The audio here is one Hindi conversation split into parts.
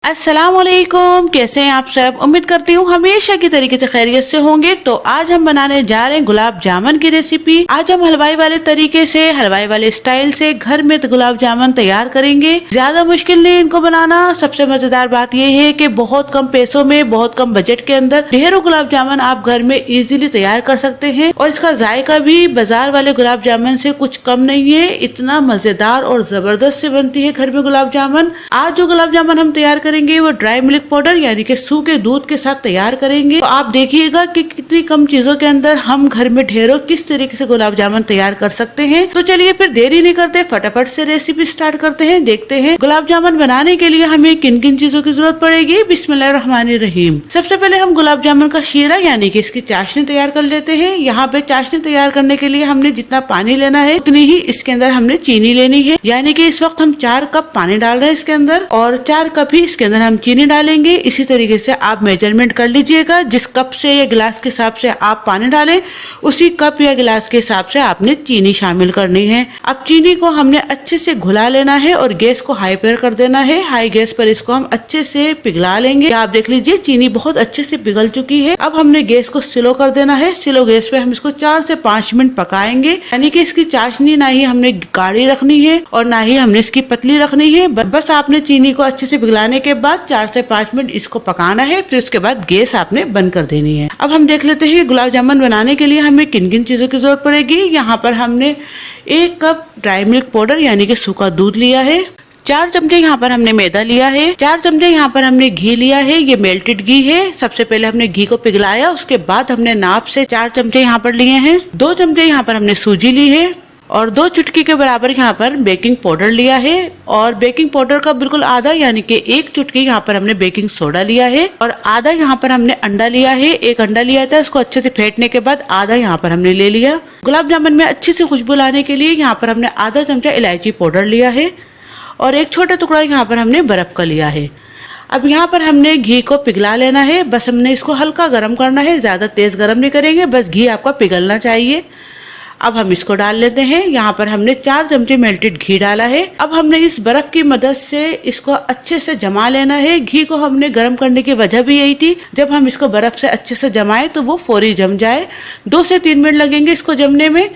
अस्सलाम वालेकुम, कैसे हैं आप सब। उम्मीद करती हूँ हमेशा की तरीके से खैरियत से होंगे। तो आज हम बनाने जा रहे हैं गुलाब जामुन की रेसिपी। आज हम हलवाई वाले तरीके से, हलवाई वाले स्टाइल से घर में गुलाब जामुन तैयार करेंगे। ज्यादा मुश्किल नहीं इनको बनाना। सबसे मजेदार बात यह है कि बहुत कम पैसों में, बहुत कम बजट के अंदर ढेरों गुलाब जामुन आप घर में इजीली तैयार कर सकते हैं। और इसका जायका भी बाजार वाले गुलाब जामुन से कुछ कम नहीं है। इतना मजेदार और जबरदस्त से बनती है घर में गुलाब जामुन। आज जो गुलाब जामुन हम तैयार करेंगे वो ड्राई मिल्क पाउडर यानी कि सूखे दूध के साथ तैयार करेंगे। तो आप देखिएगा कि कितनी कम चीजों के अंदर हम घर में ढेरों किस तरीके से गुलाब जामुन तैयार कर सकते हैं। तो चलिए फिर देरी नहीं करते, फटाफट से रेसिपी स्टार्ट करते हैं। देखते हैं गुलाब जामुन बनाने के लिए हमें किन किन चीजों की जरूरत पड़ेगी। बिस्मिल्लाहिर्रहमानिर्रहीम। सबसे पहले हम गुलाब जामुन का शीरा यानी कि इसकी चाशनी तैयार कर लेते हैं। यहाँ पे चाशनी तैयार करने के लिए हमने जितना पानी लेना है उतनी ही इसके अंदर हमने चीनी लेनी है। यानी कि इस वक्त हम 4 कप पानी डाल रहे हैं इसके अंदर, और 4 कप ही इसके अंदर हम चीनी डालेंगे। इसी तरीके से आप मेजरमेंट कर लीजिएगा। जिस कप से या गिलास के हिसाब से आप पानी डालें, उसी कप या गिलास के हिसाब से आपने चीनी शामिल करनी है। अब चीनी को हमने अच्छे से घुला लेना है और गैस को हाई पर कर देना है। हाई गैस पर इसको हम अच्छे से पिघला लेंगे। आप देख लीजिए चीनी बहुत अच्छे से पिघल चुकी है। अब हमने गैस को स्लो कर देना है। स्लो गैस पे हम इसको 4 से 5 मिनट पकाएंगे। यानी कि इसकी चाशनी ना ही हमने गाढ़ी रखनी है और ना ही हमने इसकी पतली रखनी है। बस आपने चीनी को अच्छे से पिघलाने के बाद 4 से 5 मिनट इसको पकाना है। फिर उसके बाद गैस आपने बंद कर देनी है। अब हम देख लेते हैं गुलाब जामुन बनाने के लिए हमें किन किन चीजों की जरूरत पड़ेगी। यहाँ पर हमने 1 कप ड्राई मिल्क पाउडर यानी कि सूखा दूध लिया है। 4 चमचे यहाँ पर हमने मैदा लिया है। 4 चमचे यहाँ पर हमने घी लिया है। ये मेल्टेड घी है। सबसे पहले हमने घी को पिघलाया, उसके बाद हमने नाप से 4 चमचे यहाँ पर लिए हैं। 2 चमचे यहाँ पर हमने सूजी ली है और 2 चुटकी के बराबर यहाँ पर बेकिंग पाउडर लिया है। और बेकिंग पाउडर का बिल्कुल आधा यानी कि 1 चुटकी यहाँ पर हमने बेकिंग सोडा लिया है। और आधा यहाँ पर हमने अंडा लिया है। 1 अंडा लिया था, उसको अच्छे से फेंटने के बाद आधा यहाँ पर हमने ले लिया। गुलाब जामुन में अच्छी सी खुशबू लाने के लिए यहाँ पर हमने आधा चमचा इलायची पाउडर लिया है और 1 छोटा टुकड़ा यहाँ पर हमने बर्फ का लिया है। अब यहाँ पर हमने घी को पिघला लेना है। बस हमने इसको हल्का गर्म करना है, ज्यादा तेज गर्म नहीं करेंगे, बस घी आपका पिघलना चाहिए। अब हम इसको डाल लेते हैं। यहाँ पर हमने 4 चमचे मेल्टेड घी डाला है। अब हमने इस बर्फ की मदद से इसको अच्छे से जमा लेना है। घी को हमने गर्म करने की वजह भी यही थी, जब हम इसको बर्फ से अच्छे से जमाए तो वो फौरी जम जाए। 2 से 3 मिनट लगेंगे इसको जमने में।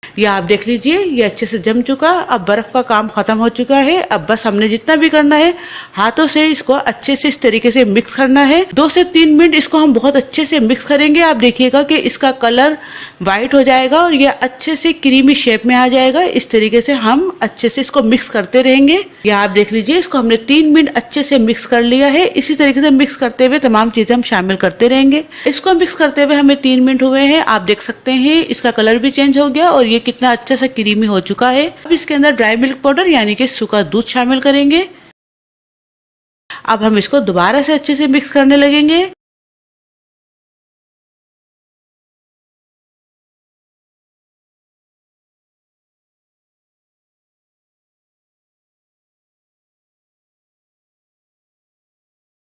ये आप देख लीजिए ये अच्छे से जम चुका। अब बर्फ का काम खत्म हो चुका है। अब बस हमने जितना भी करना है हाथों से इसको अच्छे से इस तरीके से मिक्स करना है। 2 से 3 मिनट इसको हम बहुत अच्छे से मिक्स करेंगे। आप देखिएगा कि इसका कलर व्हाइट हो जाएगा और ये अच्छे से क्रीमी शेप में आ जाएगा। इस तरीके से हम अच्छे से इसको मिक्स करते रहेंगे। या आप देख लीजिए इसको हमने 3 मिनट अच्छे से मिक्स कर लिया है। इसी तरीके से मिक्स करते हुए तमाम चीजें हम शामिल करते रहेंगे। इसको मिक्स करते हुए हमें 3 मिनट हुए हैं। आप देख सकते हैं इसका कलर भी चेंज हो गया और ये कितना अच्छा सा क्रीमी हो चुका है। अब इसके अंदर ड्राई मिल्क पाउडर यानी कि सूखा दूध शामिल करेंगे। अब हम इसको दोबारा से अच्छे से मिक्स करने लगेंगे।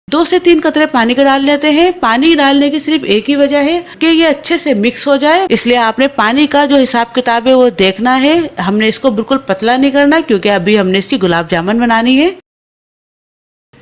दो से 3 कतरे पानी के डाल लेते हैं। पानी डालने की सिर्फ एक ही वजह है कि ये अच्छे से मिक्स हो जाए, इसलिए आपने पानी का जो हिसाब किताब है वो देखना है। हमने इसको बिल्कुल पतला नहीं करना क्योंकि अभी हमने इसकी गुलाब जामुन बनानी है।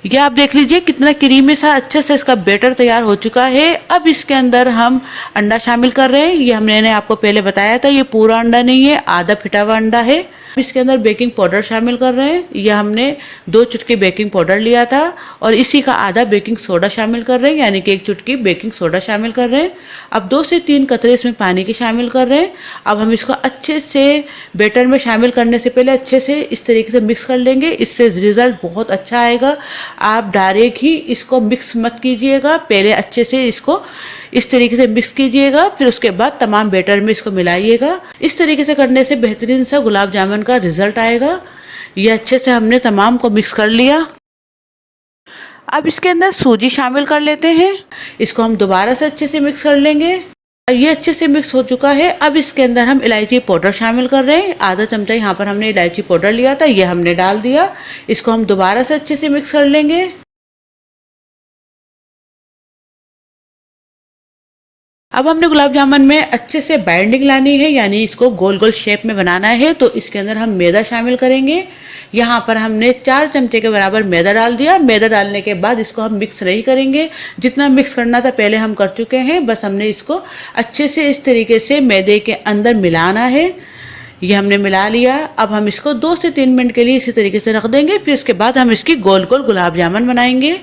ये आप देख लीजिए कितना क्रीमी सा अच्छे से इसका बैटर तैयार हो चुका है। अब इसके अंदर हम अंडा शामिल कर रहे हैं। ये मैंने आपको पहले बताया था, ये पूरा अंडा नहीं है, आधा फिटा हुआ अंडा है। इसके अंदर बेकिंग पाउडर शामिल कर रहे हैं। ये हमने 2 चुटकी बेकिंग पाउडर लिया था और इसी का आधा बेकिंग सोडा शामिल कर रहे हैं, यानी कि 1 चुटकी बेकिंग सोडा शामिल कर रहे हैं। अब 2 से 3 कतरे इसमें पानी के शामिल कर रहे हैं। अब हम इसको अच्छे से बैटर में शामिल करने से पहले अच्छे से इस तरीके से मिक्स कर लेंगे। इससे रिजल्ट बहुत अच्छा आएगा। आप डायरेक्ट ही इसको मिक्स मत कीजिएगा, पहले अच्छे से इसको इस तरीके से मिक्स कीजिएगा, फिर उसके बाद तमाम बैटर में इसको मिलाइएगा। इस तरीके से करने से बेहतरीन सा गुलाब जामुन का रिजल्ट आएगा। ये अच्छे से हमने तमाम को मिक्स कर लिया। अब इसके अंदर सूजी शामिल कर लेते हैं। इसको हम दोबारा से अच्छे से मिक्स कर लेंगे। अब ये अच्छे से मिक्स हो चुका है। अब इसके अंदर हम इलायची पाउडर शामिल कर रहे हैं। आधा चमचा यहाँ पर हमने इलायची पाउडर लिया था, ये हमने डाल दिया। इसको हम दोबारा से अच्छे से मिक्स कर लेंगे। अब हमने गुलाब जामुन में अच्छे से बाइंडिंग लानी है, यानी इसको गोल गोल शेप में बनाना है। तो इसके अंदर हम मैदा शामिल करेंगे। यहाँ पर हमने 4 चमचे के बराबर मैदा डाल दिया। मैदा डालने के बाद इसको हम मिक्स नहीं करेंगे, जितना मिक्स करना था पहले हम कर चुके हैं। बस हमने इसको अच्छे से इस तरीके से मैदे के अंदर मिलाना है। ये हमने मिला लिया। अब हम इसको 2 से 3 मिनट के लिए इसी तरीके से रख देंगे। फिर उसके बाद हम इसकी गोल गोल गुलाब जामुन बनाएंगे।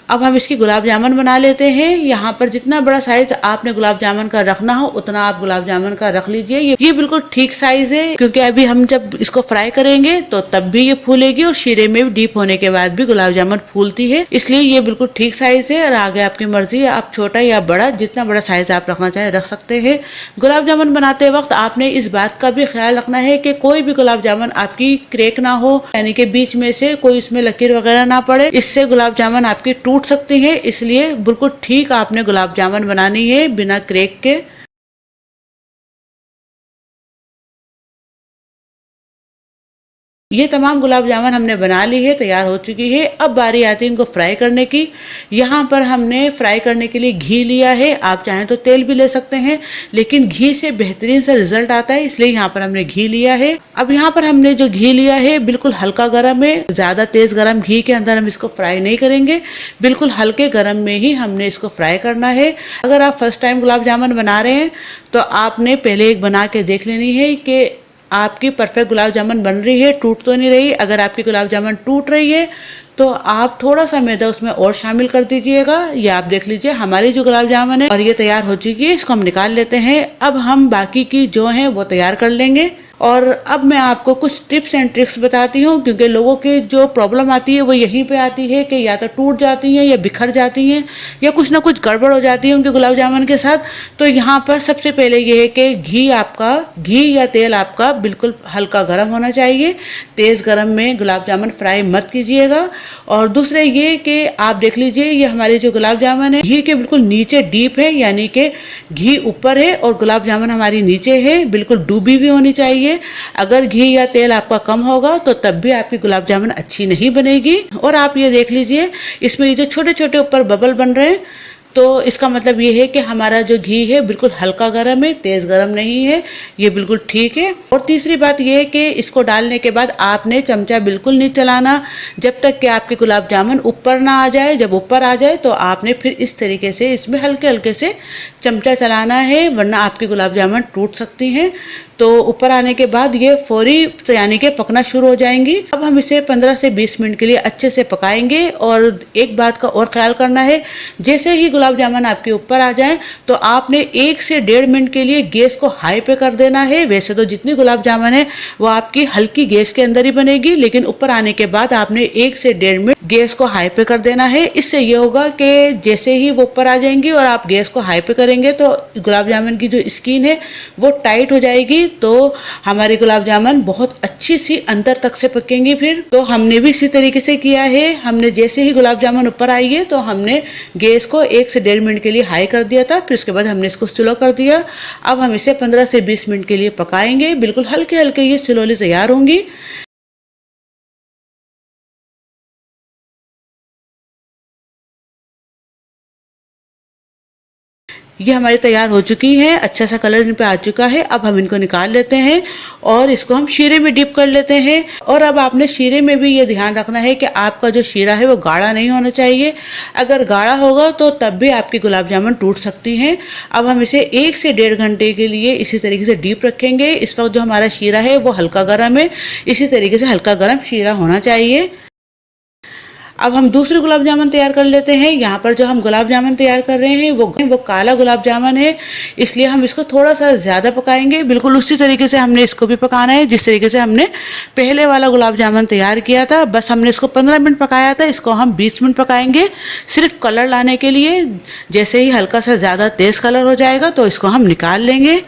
अब हम इसकी गुलाब जामुन बना लेते हैं। यहाँ पर जितना बड़ा साइज आपने गुलाब जामुन का रखना हो उतना आप गुलाब जामुन का रख लीजिए। ये बिल्कुल ठीक साइज है, क्योंकि अभी हम जब इसको फ्राई करेंगे तो तब भी ये फूलेगी और शीरे में भी डीप होने के बाद भी गुलाब जामुन फूलती है। इसलिए ये बिल्कुल ठीक साइज है। और आगे आपकी मर्जी है, आप छोटा या बड़ा, जितना बड़ा साइज आप रखना चाहे रख सकते हैं। गुलाब जामुन बनाते वक्त आपने इस बात का भी ख्याल रखना है कि कोई भी गुलाब जामुन आपकी क्रैक ना हो, यानी कि बीच में से कोई उसमें लकीर वगैरह ना पड़े। इससे गुलाब जामुन आपकी टूट सकती है। इसलिए बिल्कुल ठीक आपने गुलाब जामुन बनानी है बिना क्रैक के। ये तमाम गुलाब जामुन हमने बना ली है, तैयार हो चुकी है। अब बारी आती है इनको फ्राई करने की। यहाँ पर हमने फ्राई करने के लिए घी लिया है। आप चाहें तो तेल भी ले सकते हैं, लेकिन घी से बेहतरीन सा रिजल्ट आता है, इसलिए यहाँ पर हमने घी लिया है। अब यहाँ पर हमने जो घी लिया है बिल्कुल हल्का गर्म है। ज्यादा तेज गर्म घी के अंदर हम इसको फ्राई नहीं करेंगे, बिल्कुल हल्के गर्म में ही हमने इसको फ्राई करना है। अगर आप फर्स्ट टाइम गुलाब जामुन बना रहे हैं तो आपने पहले एक बना के देख लेनी है कि आपकी परफेक्ट गुलाब जामुन बन रही है, टूट तो नहीं रही। अगर आपकी गुलाब जामुन टूट रही है तो आप थोड़ा सा मैदा उसमें और शामिल कर दीजिएगा। ये आप देख लीजिए हमारी जो गुलाब जामुन है और ये तैयार हो चुकी है। इसको हम निकाल लेते हैं। अब हम बाकी की जो है वो तैयार कर लेंगे। और अब मैं आपको कुछ टिप्स एंड ट्रिक्स बताती हूँ, क्योंकि लोगों की जो प्रॉब्लम आती है वो यहीं पे आती है कि या तो टूट जाती हैं या बिखर जाती हैं या कुछ ना कुछ गड़बड़ हो जाती है उनके गुलाब जामुन के साथ। तो यहाँ पर सबसे पहले ये है कि घी या तेल आपका बिल्कुल हल्का गर्म होना चाहिए। तेज गर्म में गुलाब जामुन फ्राई मत कीजिएगा। और दूसरे ये कि आप देख लीजिए ये हमारी जो गुलाब जामुन है घी के बिल्कुल नीचे डीप है, यानी कि घी ऊपर है और गुलाब जामुन हमारी नीचे है, बिल्कुल डूबी भी होनी चाहिए। अगर घी या तेल आपका कम होगा तो तब भी आपकी गुलाब जामुन अच्छी नहीं बनेगी। और आप ये देख लीजिए इसमें ये जो छोटे छोटे ऊपर बबल बन रहे हैं, तो इसका मतलब ये है कि हमारा जो घी है बिल्कुल हल्का गर्म है, तेज गर्म नहीं है। ये बिल्कुल ठीक है। और तीसरी बात ये है कि इसको डालने के बाद आपने चमचा बिल्कुल नहीं चलाना जब तक कि आपके गुलाब जामुन ऊपर ना आ जाए। जब ऊपर आ जाए तो आपने फिर इस तरीके से इसमें हल्के हल्के से चमचा चलाना है, वरना आपकी गुलाब जामुन टूट सकती हैं। तो ऊपर आने के बाद ये फौरी तो यानी कि पकना शुरू हो जाएंगी। अब हम इसे 15 से 20 मिनट के लिए अच्छे से पकाएंगे। और एक बात का और ख्याल करना है, जैसे ही गुलाब जामुन आपके ऊपर आ जाए तो आपने 1 से 1.5 मिनट के लिए गैस को हाई पे कर देना है। वैसे तो जितनी गुलाब जामुन है वो आपकी हल्की गैस के अंदर ही बनेगी, लेकिन ऊपर आने के बाद आपने 1 से 1.5 मिनट गैस को हाई पे कर देना है। इससे ये होगा कि जैसे ही वो ऊपर आ जाएंगी और आप गैस को हाई पे करेंगे तो गुलाब जामुन की जो स्किन है वो टाइट हो जाएगी, तो हमारे गुलाब जामुन बहुत अच्छी सी अंदर तक से पकेंगी। फिर तो हमने भी इसी तरीके से किया है। हमने जैसे ही गुलाब जामुन ऊपर आई है तो हमने गैस को 1 से 1.5 मिनट के लिए हाई कर दिया था, फिर उसके बाद हमने इसको स्लो कर दिया। अब हम इसे 15 से 20 मिनट के लिए पकाएंगे। बिल्कुल हल्के हल्के ये स्लोली तैयार होंगी। ये हमारी तैयार हो चुकी है, अच्छा सा कलर इन पे आ चुका है। अब हम इनको निकाल लेते हैं और इसको हम शीरे में डिप कर लेते हैं। और अब आपने शीरे में भी ये ध्यान रखना है कि आपका जो शीरा है वो गाढ़ा नहीं होना चाहिए। अगर गाढ़ा होगा तो तब भी आपकी गुलाब जामुन टूट सकती हैं। अब हम इसे 1 से 1.5 घंटे के लिए इसी तरीके से डीप रखेंगे। इस वक्त जो हमारा शीरा है वो हल्का गर्म है, इसी तरीके से हल्का गर्म शीरा होना चाहिए। अब हम दूसरे गुलाब जामुन तैयार कर लेते हैं। यहाँ पर जो हम गुलाब जामुन तैयार कर रहे हैं वो काला गुलाब जामुन है, इसलिए हम इसको थोड़ा सा ज़्यादा पकाएंगे। बिल्कुल उसी तरीके से हमने इसको भी पकाना है जिस तरीके से हमने पहले वाला गुलाब जामुन तैयार किया था। बस हमने इसको 15 मिनट पकाया था, इसको हम 20 मिनट पकाएंगे सिर्फ कलर लाने के लिए। जैसे ही हल्का सा ज़्यादा तेज़ कलर हो जाएगा तो इसको हम निकाल लेंगे।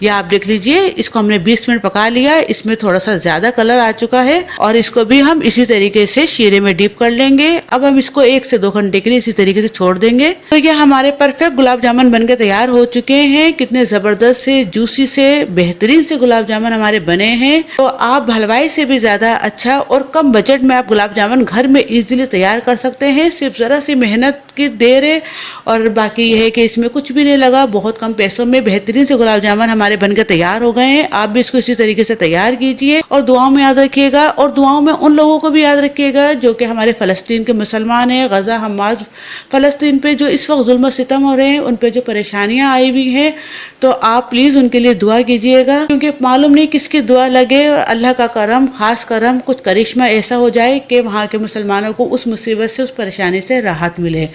ये आप देख लीजिए, इसको हमने 20 मिनट पका लिया। इसमें थोड़ा सा ज्यादा कलर आ चुका है और इसको भी हम इसी तरीके से शीरे में डीप कर लेंगे। अब हम इसको 1 से 2 घंटे के लिए इसी तरीके से छोड़ देंगे। तो ये हमारे परफेक्ट गुलाब जामुन बनके तैयार हो चुके हैं। कितने जबरदस्त से, जूसी से, बेहतरीन से गुलाब जामुन हमारे बने हैं। तो आप हलवाई से भी ज्यादा अच्छा और कम बजट में आप गुलाब जामुन घर में इजीली तैयार कर सकते हैं। सिर्फ जरा सी मेहनत की देर है और बाकी यह है कि इसमें कुछ भी नहीं लगा। बहुत कम पैसों में बेहतरीन से गुलाब जामुन हमारे बनकर तैयार हो गए हैं। आप भी इसको इसी तरीके से तैयार कीजिए और दुआओं में याद रखिएगा। और दुआओं में उन लोगों को भी याद रखिएगा जो कि हमारे फलस्तीन के मुसलमान हैं। गजा, हमास, फलस्तीन पे जो इस वक्त जुल्म सितम हो रहे हैं, उन पे जो परेशानियां आई हुई हैं, तो आप प्लीज उनके लिए दुआ कीजिएगा, क्योंकि मालूम नहीं किसकी दुआ लगे और अल्लाह का करम, खास करम, कुछ करिश्मा ऐसा हो जाए कि वहाँ के मुसलमानों को उस मुसीबत से, उस परेशानी से राहत मिले।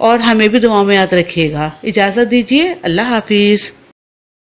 और हमें भी दुआओं में याद रखिएगा। इजाजत दीजिए। अल्लाह हाफिज।